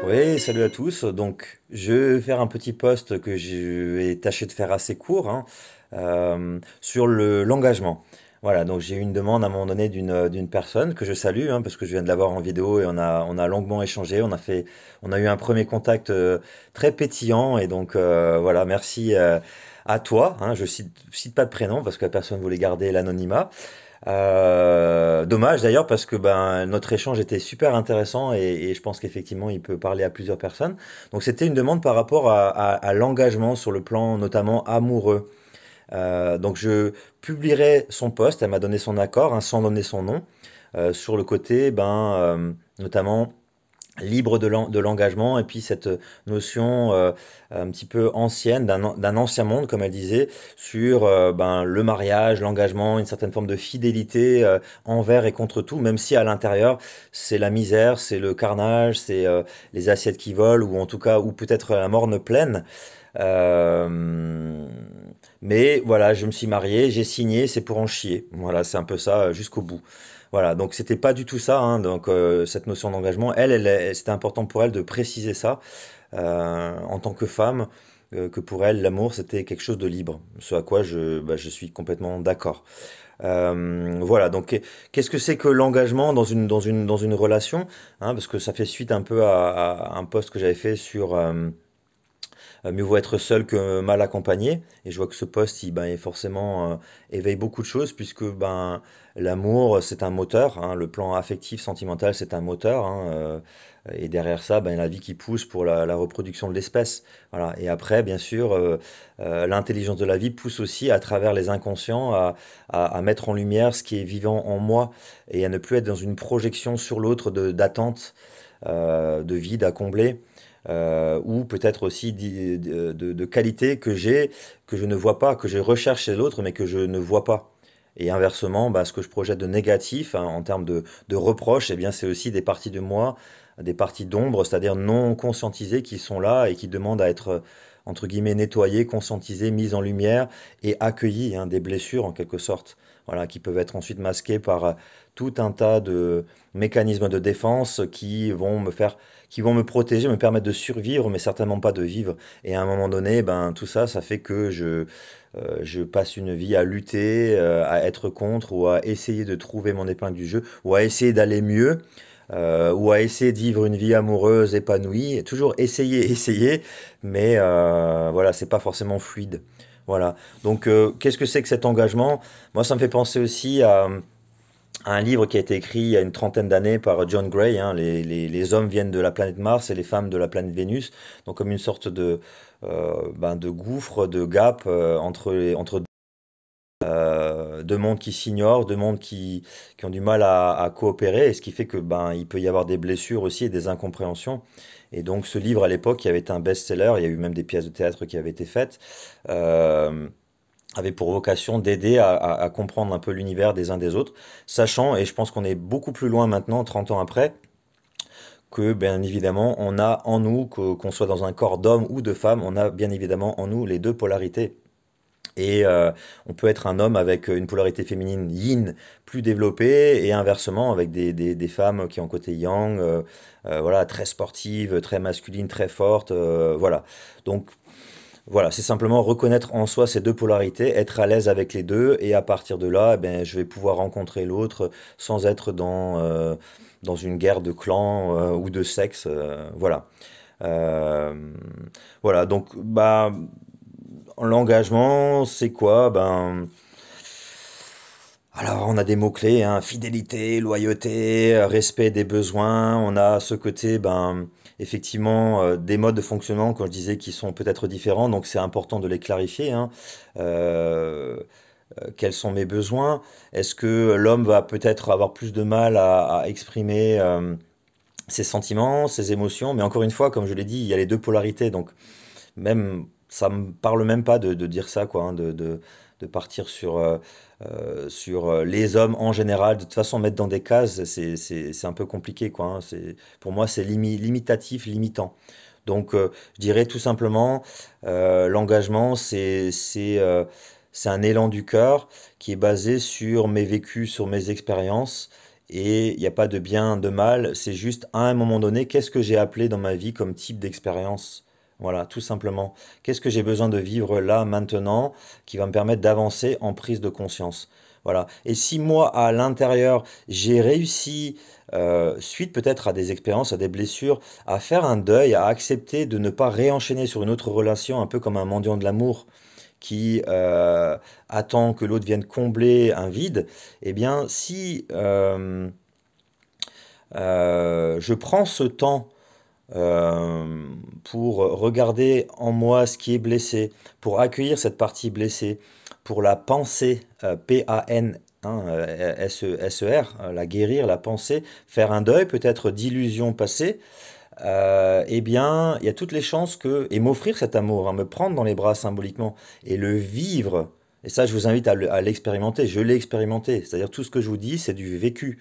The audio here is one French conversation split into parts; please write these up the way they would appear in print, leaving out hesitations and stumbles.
Oui, salut à tous. Donc, je vais faire un petit post que je vais tâcher de faire assez court sur l'engagement. Voilà, donc j'ai eu une demande à un moment donné d'une personne que je salue parce que je viens de la voir en vidéo et on a longuement échangé. On a eu un premier contact très pétillant et donc voilà, merci à toi. Je cite pas de prénom parce que la personne voulait garder l'anonymat. Dommage d'ailleurs parce que notre échange était super intéressant et je pense qu'effectivement il peut parler à plusieurs personnes. Donc c'était une demande par rapport à l'engagement sur le plan notamment amoureux. Donc je publierai son post, elle m'a donné son accord sans donner son nom, sur le côté notamment libre de l'engagement et puis cette notion un petit peu ancienne d'un ancien monde comme elle disait sur le mariage, l'engagement, une certaine forme de fidélité envers et contre tout, même si à l'intérieur c'est la misère, c'est le carnage, c'est les assiettes qui volent ou en tout cas ou peut-être la morne pleine. Euh, mais voilà, je me suis marié, j'ai signé, c'est pour en chier. Voilà, c'est un peu ça jusqu'au bout. Voilà, donc c'était pas du tout ça, donc cette notion d'engagement, c'était important pour elle de préciser ça en tant que femme, que pour elle l'amour c'était quelque chose de libre, ce à quoi je suis complètement d'accord. Voilà, donc qu'est-ce que c'est que l'engagement dans une relation, parce que ça fait suite un peu à un post que j'avais fait sur mieux vaut être seul que mal accompagné. Et je vois que ce poste, il forcément éveille beaucoup de choses puisque l'amour, c'est un moteur. Le plan affectif, sentimental, c'est un moteur. Et derrière ça, la vie qui pousse pour la reproduction de l'espèce. Voilà. Et après, bien sûr, l'intelligence de la vie pousse aussi à travers les inconscients à mettre en lumière ce qui est vivant en moi et à ne plus être dans une projection sur l'autre d'attente, de vide à combler ou peut-être aussi de qualités que j'ai, que je ne vois pas, que je recherche chez l'autre, mais que je ne vois pas. Et inversement, ce que je projette de négatif en termes de reproches, eh bien, c'est aussi des parties de moi, des parties d'ombre, c'est-à-dire non conscientisées, qui sont là et qui demandent à être, entre guillemets, nettoyées, conscientisées, mises en lumière et accueillies, des blessures en quelque sorte. Voilà, qui peuvent être ensuite masquées par tout un tas de mécanismes de défense qui vont me protéger, me permettre de survivre, mais certainement pas de vivre. Et à un moment donné, tout ça, ça fait que je passe une vie à lutter, à être contre, ou à essayer de trouver mon épingle du jeu, ou à essayer d'aller mieux, ou à essayer de vivre une vie amoureuse épanouie. Et toujours essayer, essayer, mais voilà, c'est pas forcément fluide. Voilà. Donc, qu'est-ce que c'est que cet engagement? Moi, ça me fait penser aussi à un livre qui a été écrit il y a une trentaine d'années par John Gray. Les hommes viennent de la planète Mars et les femmes de la planète Vénus. Donc comme une sorte de gouffre, de gap entre deux mondes qui s'ignorent, deux mondes qui ont du mal à coopérer, et ce qui fait que il peut y avoir des blessures aussi et des incompréhensions. Et donc ce livre à l'époque, qui avait été un best-seller, il y a eu même des pièces de théâtre qui avaient été faites. euh, avait pour vocation d'aider à comprendre un peu l'univers des uns des autres, sachant, et je pense qu'on est beaucoup plus loin maintenant, 30 ans après, que bien évidemment, on a en nous, qu'on soit dans un corps d'homme ou de femme, on a bien évidemment en nous les deux polarités. Et on peut être un homme avec une polarité féminine yin plus développée et inversement avec des femmes qui ont un côté yang, voilà, très sportives, très masculines, très fortes, voilà. Donc voilà, c'est simplement reconnaître en soi ces deux polarités, être à l'aise avec les deux, et à partir de là, je vais pouvoir rencontrer l'autre sans être dans une guerre de clans ou de sexe. Voilà. Euh, voilà, donc l'engagement, c'est quoi? Alors, on a des mots-clés, fidélité, loyauté, respect des besoins. On a ce côté, effectivement, des modes de fonctionnement, quand je disais, qui sont peut-être différents. Donc, c'est important de les clarifier. Euh, Quels sont mes besoins? Est-ce que l'homme va peut-être avoir plus de mal à exprimer ses sentiments, ses émotions? Mais encore une fois, comme je l'ai dit, il y a les deux polarités. Donc, même, ça me parle même pas de dire ça, quoi, de partir sur les hommes en général. De toute façon, mettre dans des cases, c'est un peu compliqué, quoi. Pour moi, c'est limitatif, limitant. Donc, je dirais tout simplement, l'engagement, c'est un élan du cœur qui est basé sur mes vécus, sur mes expériences, et il n'y a pas de bien, de mal, c'est juste à un moment donné, qu'est-ce que j'ai appelé dans ma vie comme type d'expérience? Voilà, tout simplement. Qu'est-ce que j'ai besoin de vivre là, maintenant, qui va me permettre d'avancer en prise de conscience? Voilà. Et si moi, à l'intérieur, j'ai réussi, suite peut-être à des expériences, à des blessures, à faire un deuil, à accepter de ne pas réenchaîner sur une autre relation, un peu comme un mendiant de l'amour qui attend que l'autre vienne combler un vide, eh bien, si je prends ce temps euh, pour regarder en moi ce qui est blessé, pour accueillir cette partie blessée, pour la penser, P-A-N, hein, S-E-R, la guérir, la penser, faire un deuil peut-être d'illusions passées, eh bien, il y a toutes les chances que, et m'offrir cet amour, hein, me prendre dans les bras symboliquement, et le vivre, et ça je vous invite à l'expérimenter, je l'ai expérimenté, c'est-à-dire tout ce que je vous dis, c'est du vécu.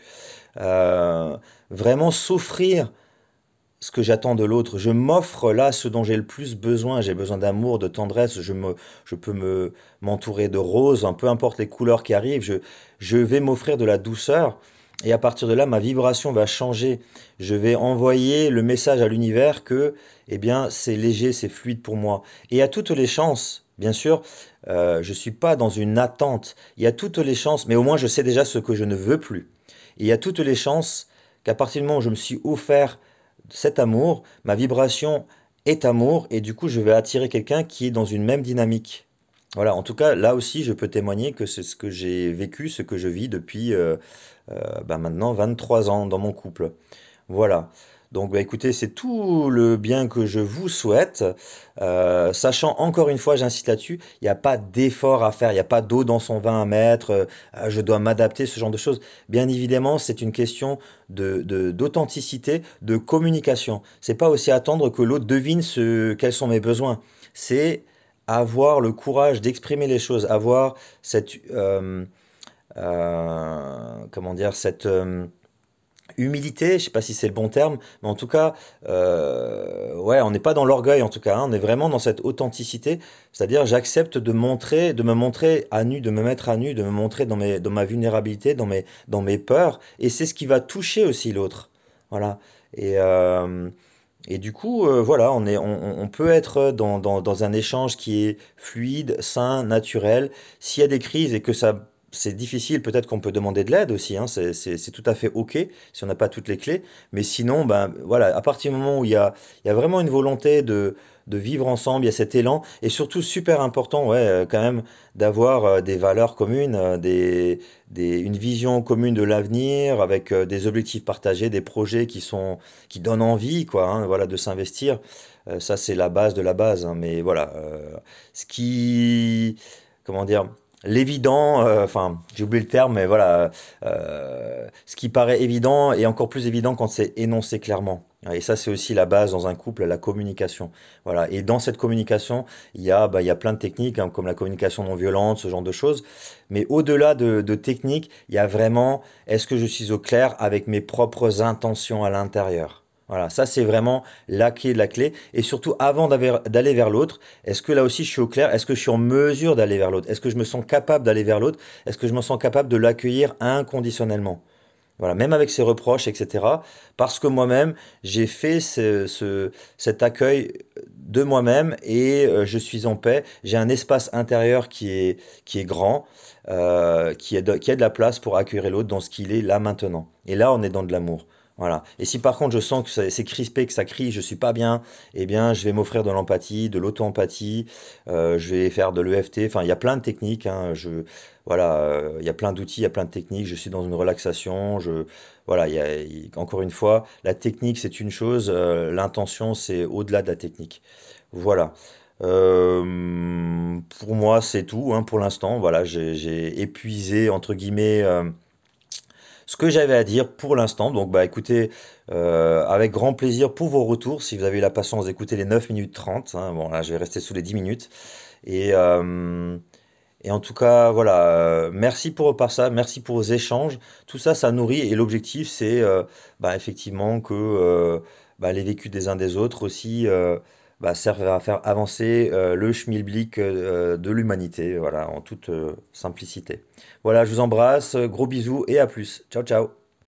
Euh, Vraiment s'offrir ce que j'attends de l'autre. Je m'offre là ce dont j'ai le plus besoin. J'ai besoin d'amour, de tendresse. Je peux m'entourer de roses, hein, peu importe les couleurs qui arrivent. Je vais m'offrir de la douceur. Et à partir de là, ma vibration va changer. Je vais envoyer le message à l'univers que, eh bien, c'est léger, c'est fluide pour moi. Et il y a toutes les chances, bien sûr, je suis pas dans une attente. Il y a toutes les chances, mais au moins je sais déjà ce que je ne veux plus. Et il y a toutes les chances qu'à partir du moment où je me suis offert cet amour, ma vibration est amour, et du coup je vais attirer quelqu'un qui est dans une même dynamique. Voilà, en tout cas, là aussi, je peux témoigner que c'est ce que j'ai vécu, ce que je vis depuis maintenant 23 ans dans mon couple. Voilà. Donc, bah, écoutez, c'est tout le bien que je vous souhaite. Sachant, encore une fois, j'insiste là-dessus, il n'y a pas d'effort à faire, il n'y a pas d'eau dans son vin à mettre, je dois m'adapter, ce genre de choses. Bien évidemment, c'est une question d'authenticité, de communication. C'est pas aussi attendre que l'autre devine quels sont mes besoins. C'est avoir le courage d'exprimer les choses, avoir cette, comment dire, cette humilité, je sais pas si c'est le bon terme, mais en tout cas, ouais, on n'est pas dans l'orgueil en tout cas, hein, on est vraiment dans cette authenticité, c'est-à-dire j'accepte de montrer, de me montrer à nu, de me mettre à nu, de me montrer dans ma vulnérabilité, dans mes peurs, et c'est ce qui va toucher aussi l'autre, voilà. Et, euh, et du coup, voilà, on peut être dans un échange qui est fluide, sain, naturel. S'il y a des crises et que ça, c'est difficile, peut-être qu'on peut demander de l'aide aussi, hein, c'est tout à fait OK si on n'a pas toutes les clés. Mais sinon, ben voilà, à partir du moment où il y a vraiment une volonté de vivre ensemble, il y a cet élan, et surtout super important, ouais, quand même, d'avoir des valeurs communes, une vision commune de l'avenir, avec des objectifs partagés, des projets qui donnent envie, quoi, hein, voilà, de s'investir. Ça, c'est la base de la base, hein, mais voilà, ce qui, comment dire, l'évident, enfin, j'ai oublié le terme, mais voilà, ce qui paraît évident est encore plus évident quand c'est énoncé clairement. Et ça, c'est aussi la base dans un couple, la communication. Voilà. Et dans cette communication, il y a plein de techniques, hein, comme la communication non violente, ce genre de choses. Mais au-delà de techniques, il y a vraiment, est-ce que je suis au clair avec mes propres intentions à l'intérieur? Voilà, ça c'est vraiment la clé de la clé. Et surtout, avant d'aller vers l'autre, est-ce que là aussi je suis au clair? Est-ce que je suis en mesure d'aller vers l'autre? Est-ce que je me sens capable d'aller vers l'autre? Est-ce que je me sens capable de l'accueillir inconditionnellement? Voilà, même avec ses reproches, etc. Parce que moi-même, j'ai fait cet accueil de moi-même, et je suis en paix. J'ai un espace intérieur qui est grand, qui a de la place pour accueillir l'autre dans ce qu'il est là maintenant. Et là, on est dans de l'amour. Voilà. Et si par contre je sens que c'est crispé, que ça crie, je suis pas bien, eh bien je vais m'offrir de l'empathie, de l'auto-empathie, je vais faire de l'EFT, enfin il y a plein de techniques, hein, voilà, il y a plein d'outils, il y a plein de techniques, je suis dans une relaxation, voilà, encore une fois, la technique c'est une chose, l'intention c'est au-delà de la technique. Voilà. Pour moi c'est tout, hein, pour l'instant, voilà, j'ai épuisé, entre guillemets, ce que j'avais à dire pour l'instant. Donc, bah écoutez, avec grand plaisir pour vos retours, si vous avez eu la patience d'écouter les 9 minutes 30, hein. Bon, là, je vais rester sous les 10 minutes. Et, euh, et en tout cas, voilà, merci pour ça, merci pour vos échanges. Tout ça, ça nourrit. Et l'objectif, c'est bah, effectivement que bah, les vécus des uns des autres aussi bah, servent à faire avancer le schmilblick de l'humanité, voilà, en toute simplicité. Voilà, je vous embrasse, gros bisous et à plus. Ciao, ciao.